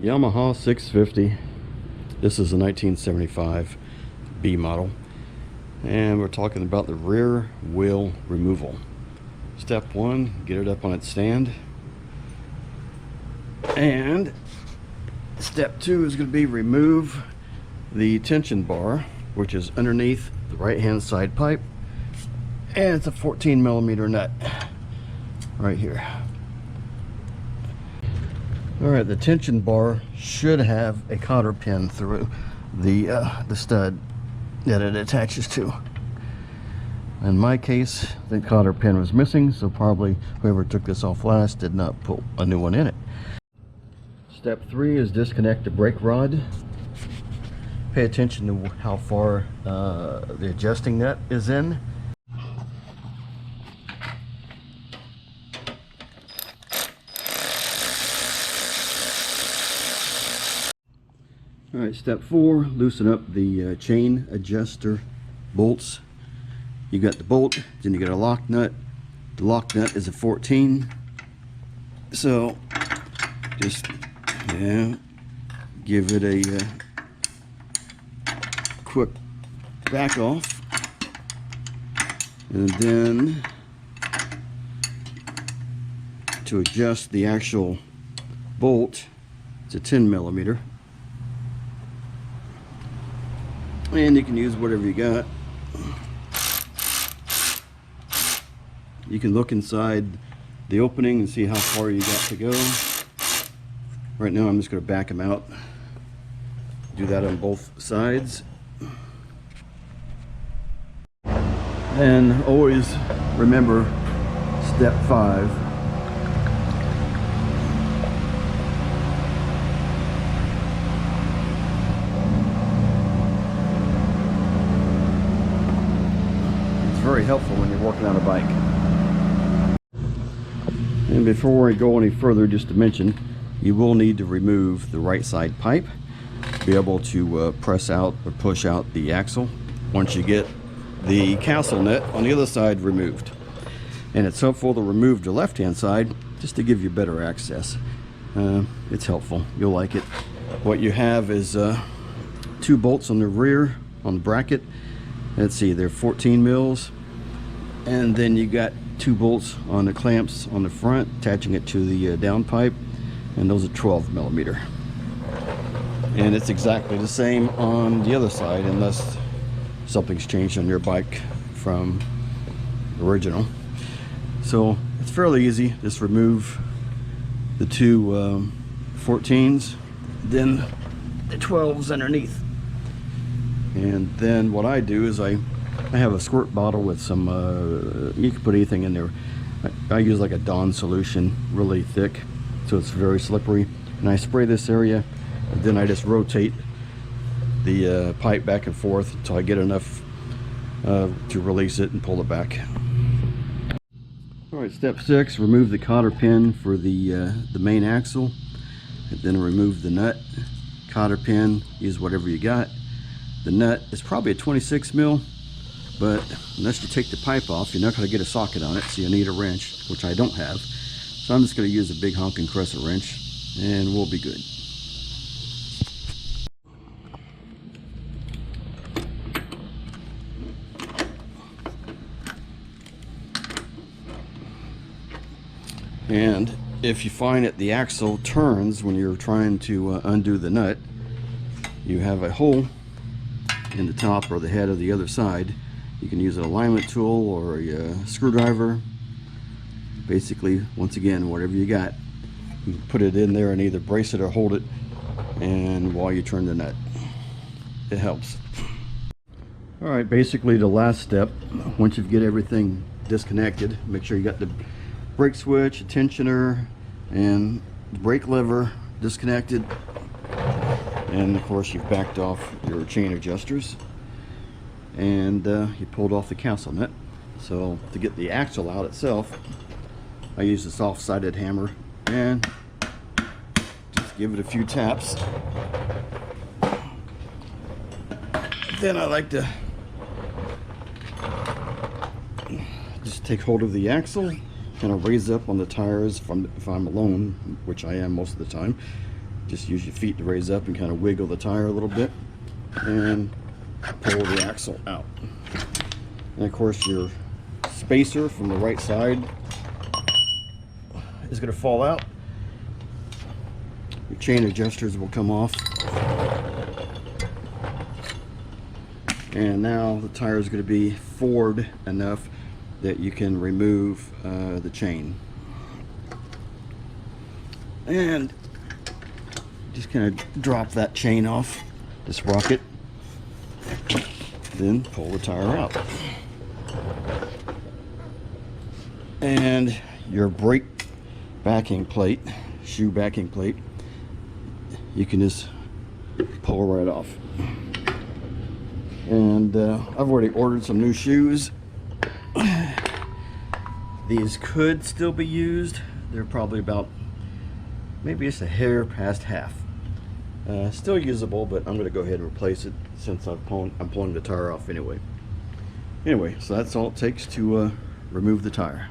Yamaha 650. This is a 1975 B model, and we're talking about the rear wheel removal. Step one, get it up on its stand, and step two is going to be remove the tension bar, which is underneath the right hand side pipe, and it's a 14mm nut right here. Alright, the tension bar should have a cotter pin through the stud that it attaches to. In my case, the cotter pin was missing, so probably whoever took this off last did not put a new one in it. Step three is disconnect the brake rod. Pay attention to how far the adjusting nut is in. Alright, step four, loosen up the chain adjuster bolts. You got the bolt, then you got a lock nut. The lock nut is a 14. So just give it a quick back off, and then to adjust the actual bolt, it's a 10mm. And you can use whatever you got. You can look inside the opening and see how far you got to go. Right now I'm just going to back them out. Do that on both sides. And always remember step 5. Very helpful when you're working on a bike. And before we go any further, just to mention, you will need to remove the right side pipe, be able to press out or push out the axle once you get the castle nut on the other side removed. And it's helpful to remove the left hand side just to give you better access. It's helpful, you'll like it. What you have is 2 bolts on the rear on the bracket. Let's see, they're 14 mils. And then you got 2 bolts on the clamps on the front, attaching it to the down pipe, and those are 12mm. And it's exactly the same on the other side, unless something's changed on your bike from the original. So it's fairly easy. Just remove the 2 14s, then the 12s underneath. And then what I do is I have a squirt bottle with some, you can put anything in there. I use like a Dawn solution, really thick, so it's very slippery. And I spray this area, and then I just rotate the pipe back and forth until I get enough to release it and pull it back. Alright, step 6, remove the cotter pin for the main axle, and then remove the nut. Cotter pin, use whatever you got. The nut is probably a 26mm. But unless you take the pipe off, you're not going to get a socket on it, so you need a wrench, which I don't have. So I'm just going to use a big honking crescent wrench, and we'll be good. And if you find that the axle turns when you're trying to undo the nut, you have a hole in the top or the head of the other side. You can use an alignment tool or a screwdriver. Basically, once again, whatever you got, you can put it in there and either brace it or hold it, and while you turn the nut, it helps. Alright, basically the last step, once you get everything disconnected, make sure you got the brake switch, tensioner, and the brake lever disconnected, and of course you've backed off your chain adjusters, and you pulled off the castle nut. So to get the axle out itself, I use a soft-sided hammer and just give it a few taps. Then I like to just take hold of the axle, kind of raise up on the tires if I'm alone, which I am most of the time, Just use your feet to raise up and kind of wiggle the tire a little bit and pull the axle out. And of course your spacer from the right side is going to fall out. Your chain adjusters will come off. And now the tire is going to be forward enough that you can remove the chain. And just kind of drop that chain off the sprocket, then pull the tire out. And your brake backing plate, shoe backing plate, you can just pull right off. And I've already ordered some new shoes. These could still be used. They're probably about maybe just a hair past half. Still usable, but I'm going to go ahead and replace it since I'm pulling the tire off anyway. So that's all it takes to remove the tire.